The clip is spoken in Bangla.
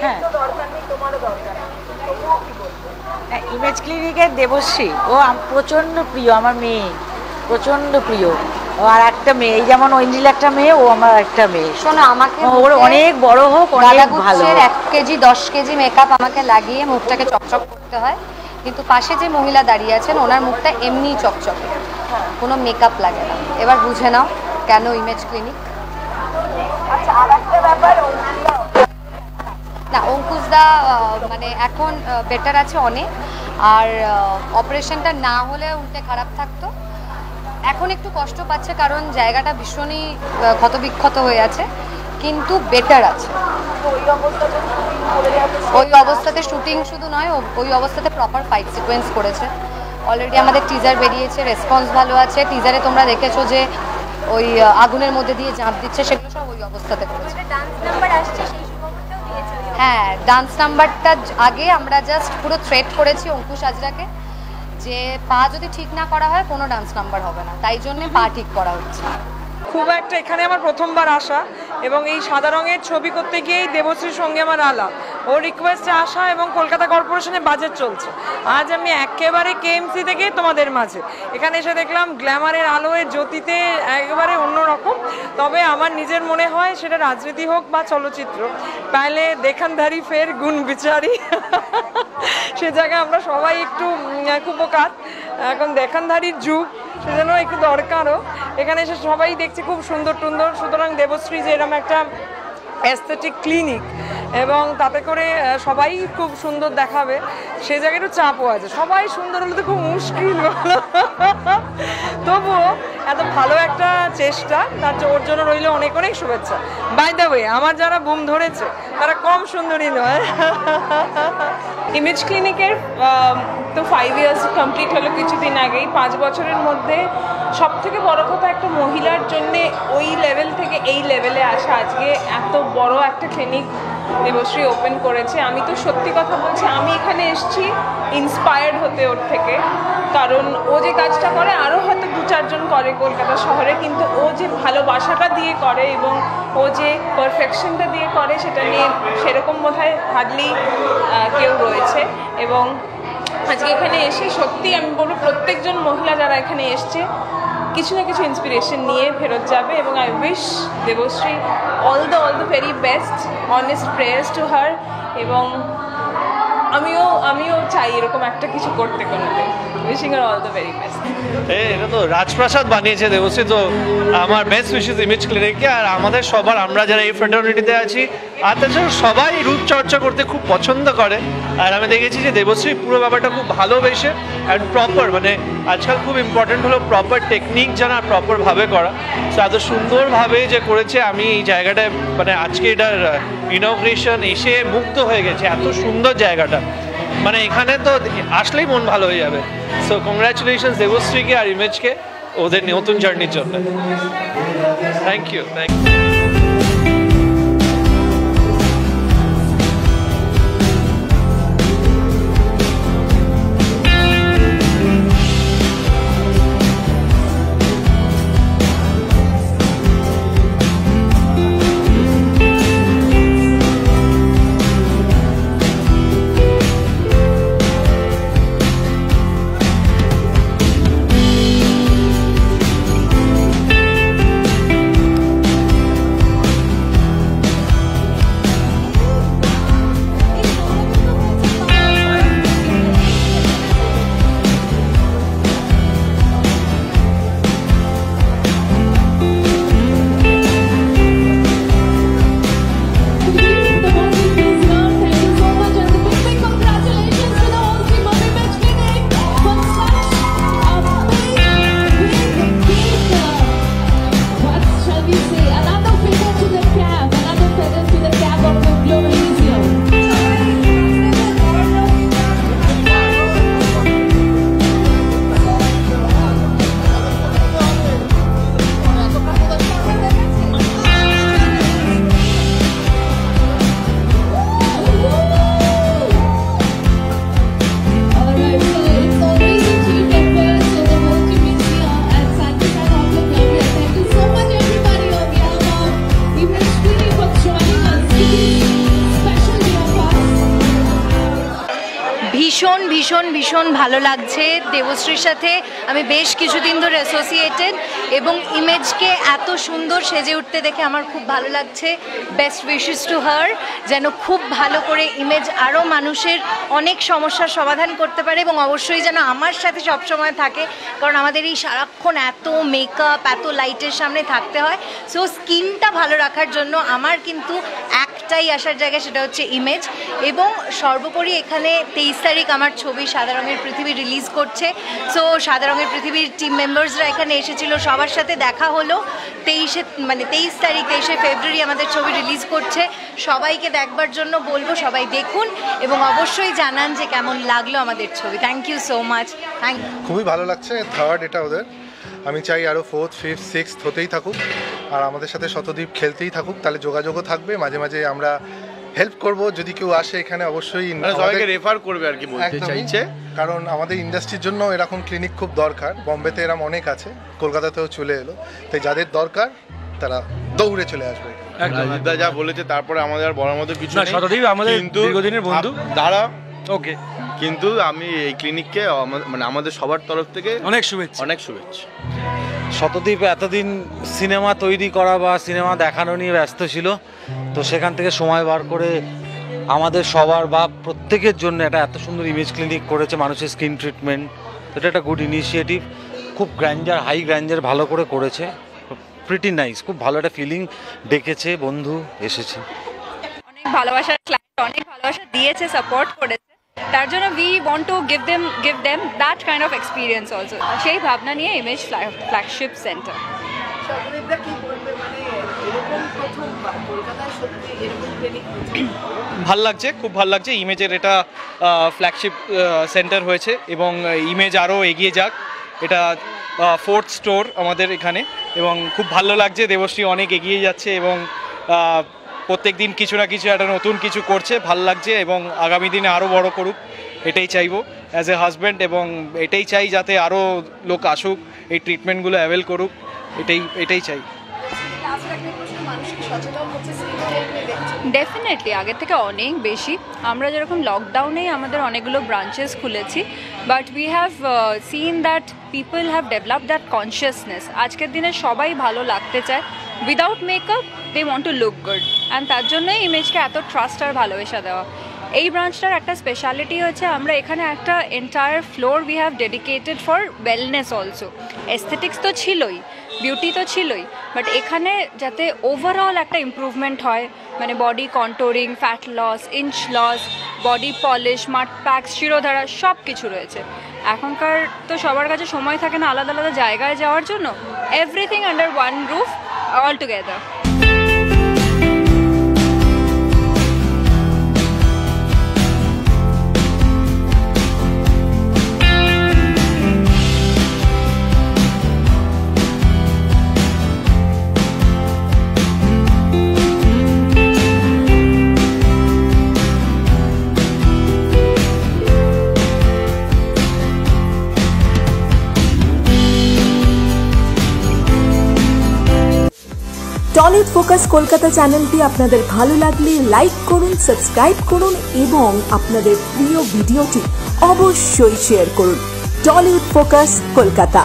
হ্যাঁ ইমেজ ক্লিনিকের দেবশ্রী ও প্রচণ্ড প্রিয়, আমার মেয়ে প্রচণ্ড প্রিয়। ও আর একটা মেয়ে, এই যেমন ঐন্দ্রিল একটা মেয়ে, ও আমার একটা মেয়ে। শোনো, আমাকে ওর অনেক বড় হোক, অনেক ভালো। 1 কেজি 10 কেজি মেকআপ আমাকে লাগিয়ে মুখটাকে চকচক করতে হয়, কিন্তু পাশে যে মহিলা দাঁড়িয়ে আছেন ওনার মুখটা এমনি চকচকে, কোনো মেকআপ লাগে না। এবার বুঝে নাও কেন ইমেজ ক্লিনিক। আচ্ছা, আর একটা ব্যাপার, না অঙ্কুশদা মানে এখন বেটার আছে অনেক, আর অপারেশনটা না হলে উল্টে খারাপ থাকতো। এখন একটু কষ্ট পাচ্ছে কারণ জায়গাটা ভীষণই ক্ষতবিক্ষত হয়ে আছে, কিন্তু বেটার আছে। ওই অবস্থাতে শুটিং শুধু নয়, ওই অবস্থাতে প্রপার ফাইট সিকোয়েন্স করেছে। অলরেডি আমাদের টিজার বেরিয়েছে, রেসপন্স ভালো আছে। টিজারে তোমরা দেখেছো যে ওই আগুনের মধ্যে দিয়ে ঝাঁপ দিচ্ছে, সেগুলো সব ওই অবস্থাতে করেছে। হ্যাঁ, ডান্স নাম্বারটা আগে আমরা জাস্ট পুরো থ্রেট করেছি অঙ্কুশ হাজরাকে যে পা যদি ঠিক না করা হয় কোনো ডান্স নাম্বার হবে না, তাই জন্য পা ঠিক করা হচ্ছে। খুব একটা এখানে আমার প্রথমবার আসা, এবং এই সাদা রঙের ছবি করতে গিয়েই দেবশ্রীর সঙ্গে আমার আলাপ, ওর রিকোয়েস্টে আসা, এবং কলকাতা কর্পোরেশনে বাজেট চলছে। আজ আমি একেবারে কেএমসি থেকে তোমাদের মাঝে এখানে এসে দেখলাম গ্ল্যামারের আলোয় জ্যোতিতে একেবারে অন্যরকম। তবে আমার নিজের মনে হয় সেটা রাজনীতি হোক বা চলচ্চিত্র, পাইলে দেখানধারী ফের গুণ বিচারি সে জায়গায় আমরা সবাই একটু কুপকাত, এখন দেখানধারীর যুগ, সেজন্য একটু দরকারও। এখানে এসে সবাই দেখছে খুব সুন্দর টুন্দর, সুতরাং দেবশ্রী যে এরকম একটা অ্যাস্থেটিক ক্লিনিক এবং তাতে করে সবাই খুব সুন্দর দেখাবে, সে জায়গায় একটু চাপও আছে। সবাই সুন্দর হলে তো খুব মুশকিল, তবুও এত ভালো একটা চেষ্টা, তার ওর জন্য রইল অনেক অনেক শুভেচ্ছা। বাই দ্য ওয়ে, আমার যারা বুম ধরেছে তারা কম সুন্দরী নয়। ইমেজ ক্লিনিকের তো 5 ইয়ার্স কমপ্লিট হলো কিছুদিন আগেই। 5 বছরের মধ্যে সব থেকে বড় কথা, একটা মহিলার জন্যে ওই লেভেল থেকে এই লেভেলে আসা, আজকে এত বড় একটা ক্লিনিক দেবশ্রী ওপেন করেছে। আমি তো সত্যি কথা বলছি, আমি এখানে এসেছি ইন্সপায়ার্ড হতে ওর থেকে, কারণ ও যে কাজটা করে আরও হয়তো 2-4 জন করে কলকাতা শহরে, কিন্তু ও যে ভালোবাসাটা দিয়ে করে এবং ও যে পারফেকশনটা দিয়ে করে, সেটা নিয়ে সেরকম বোধহয় হার্ডলি কেউ রয়েছে। এবং আজকে এখানে এসে সত্যি আমি বলবো প্রত্যেকজন মহিলা যারা এখানে এসছে কিছু না কিছু ইন্সপিরেশন নিয়ে ফেরত যাবে, এবং I wish Debashree all the very best, honest prayers to her. এবং আমিও চাই এরকম একটা কিছু করতে কোনোদিন। Wishing her all the very best. এটা তো রাজপ্রাসাদ বানিয়েছে দেবশ্রী, তো আমার বেস্ট উইশেস ইমেজ ক্লিনিককে। আর আমাদের সবার, আমরা যারা এই ফ্রেটার্নিটিতে আছি, আর তাছাড়া সবাই রূপচর্চা করতে খুব পছন্দ করে। আর আমি দেখেছি যে দেবশ্রী পুরো ব্যাপারটা খুব ভালোবেসে অ্যান্ড প্রপার, মানে আজকাল খুব ইম্পর্টেন্ট হলো প্রপার টেকনিক জানা, প্রপারভাবে করা। তো এত সুন্দরভাবে যে করেছে, আমি এই জায়গাটায় মানে আজকে এটার ইনগ্রেশন এসে মুগ্ধ হয়ে গেছে। এত সুন্দর জায়গাটা, মানে এখানে তো আসলেই মন ভালো হয়ে যাবে। সো কংগ্রাচুলেশনস দেবশ্রীকে আর ইমেজকে ওদের নতুন জার্নির জন্য। Thank you. ভীষণ ভীষণ ভালো লাগছে। দেবশ্রীর সাথে আমি বেশ কিছুদিন ধরে অ্যাসোসিয়েটেড এবং ইমেজকে এত সুন্দর সেজে উঠতে দেখে আমার খুব ভালো লাগছে। বেস্ট উইশেস টু হার, যেন খুব ভালো করে ইমেজ আরও মানুষের অনেক সমস্যার সমাধান করতে পারে এবং অবশ্যই যেন আমার সাথে সবসময় থাকে, কারণ আমাদের এই সারাক্ষণ এত মেকআপ এত লাইটের সামনে থাকতে হয়। সো স্কিনটা ভালো রাখার জন্য আমার কিন্তু একটাই আসার জায়গা, সেটা হচ্ছে ইমেজ। এবং সর্বোপরি এখানে 23 তারিখ আমার ছবি সাদা রঙের পৃথিবী রিলিজ করছে। সো সাদা রঙের পৃথিবীর টিম মেম্বার্সরা এখানে এসেছিল, সবার সাথে দেখা হলো। 23 তারিখ 23শে ফেব্রুয়ারি আমাদের ছবি রিলিজ করছে। সবাইকে দেখবার জন্য বলবো, সবাই দেখুন এবং অবশ্যই জানান যে কেমন লাগলো আমাদের ছবি। Thank you so much. খুবই ভালো লাগছে। থার্ড এটা ওদের, আমি চাই আরও 4th, 5th, 6th হতেই থাকুক আর আমাদের সাথে শতদ্বীপ খেলতেই থাকুক। তাহলে যোগাযোগও থাকবে, মাঝে মাঝে আমরা হেল্প করব। যদি কেউ আসে এখানে অবশ্যই সবাইকে রেফার করবে আর কি বলতে চাইছে, কারণ আমাদের ইন্ডাস্ট্রির জন্য এরকম ক্লিনিক খুব দরকার। বম্বেতে এরকম অনেক আছে, কলকাতাতেও চলে এলো, তাই যাদের দরকার তারা দৌড়ে চলে আসবে। রাজীবদা যা বলেছে তারপরে আমাদের আর বলার মতো কিছু না, নেই। শতদ্বীপ আমাদের দীর্ঘদিনের বন্ধু। তারা ওকে, কিন্তু আমি এই ক্লিনিককে মানে আমাদের সবার তরফ থেকে অনেক শুভেচ্ছা। অনেক শুভেচ্ছা। শতদ্বীপ এতদিন সিনেমা তৈরি করা বা সিনেমা দেখানো নিয়ে ব্যস্ত ছিল, তো সেখান থেকে সময় বার করে আমাদের সবার বা প্রত্যেকের জন্য একটা এত সুন্দর ইমেজ ক্লিনিক করেছে, মানুষের স্কিন ট্রিটমেন্ট। এটা একটা গুড ইনিশিয়েটিভ, খুব গ্র্যান্ডার, হাই গ্র্যান্ডার ভালো করে করেছে, প্রিটি নাইস, খুব ভালো একটা ফিলিং ডেকেছে, বন্ধু এসেছে। অনেক ভালোবাসার ক্লায়েন্ট অনেক ভালোবাসা দিয়েছে, সাপোর্ট করেছে, তার জন্য we want to give them that kind of experience also. সেই ভাবনা নিয়ে ইমেজ ফ্ল্যাগশিপ সেন্টার। ভাল লাগছে, খুব ভাল লাগছে। ইমেজের এটা ফ্ল্যাগশিপ সেন্টার হয়েছে এবং ইমেজ আরও এগিয়ে যাক। এটা 4th স্টোর আমাদের এখানে এবং খুব ভালো লাগছে। দেবশ্রী অনেক এগিয়ে যাচ্ছে এবং প্রত্যেক দিন কিছু না কিছু একটা নতুন কিছু করছে, ভাল লাগছে এবং আগামী দিনে আরও বড় করুক, এটাই চাইবো অ্যাজ এ হাজব্যান্ড। এবং এটাই চাই যাতে আরও লোক আসুক, এই ট্রিটমেন্টগুলো অ্যাভেল করুক, এটাই চাই। ডেফিনেটলি আগের থেকে অনেক বেশি। আমরা যেরকম লকডাউনেই আমাদের অনেকগুলো ব্রাঞ্চেস খুলেছি, but we have seen that people have developed that consciousness. আজকের দিনে সবাই ভালো লাগতে চায়, without makeup they want to look good, and তার জন্যই ইমেজকে এত ট্রাস্ট আর ভালোবাসা দেওয়া। এই ব্রাঞ্চটার একটা স্পেশালিটি হচ্ছে আমরা এখানে একটা entire floor we have dedicated for wellness also. Aesthetics তো ছিলই, বিউটি তো ছিলই, বাট এখানে যাতে ওভারঅল একটা ইমপ্রুভমেন্ট হয়, মানে body controlling, fat loss, inch loss, body polish, mud packs, shirodhara সব কিছু রয়েছে। এখনকার তো সবার কাছে সময় থাকে না আলাদা আলাদা জায়গায় যাওয়ার জন্য, everything under one roof all together. Tollywood focus Kolkata চ্যানেলটি আপনাদের ভালো লাগলে লাইক করুন, সাবস্ক্রাইব করুন এবং আপনাদের প্রিয় ভিডিওটি অবশ্যই শেয়ার করুন। Tollywood focus Kolkata.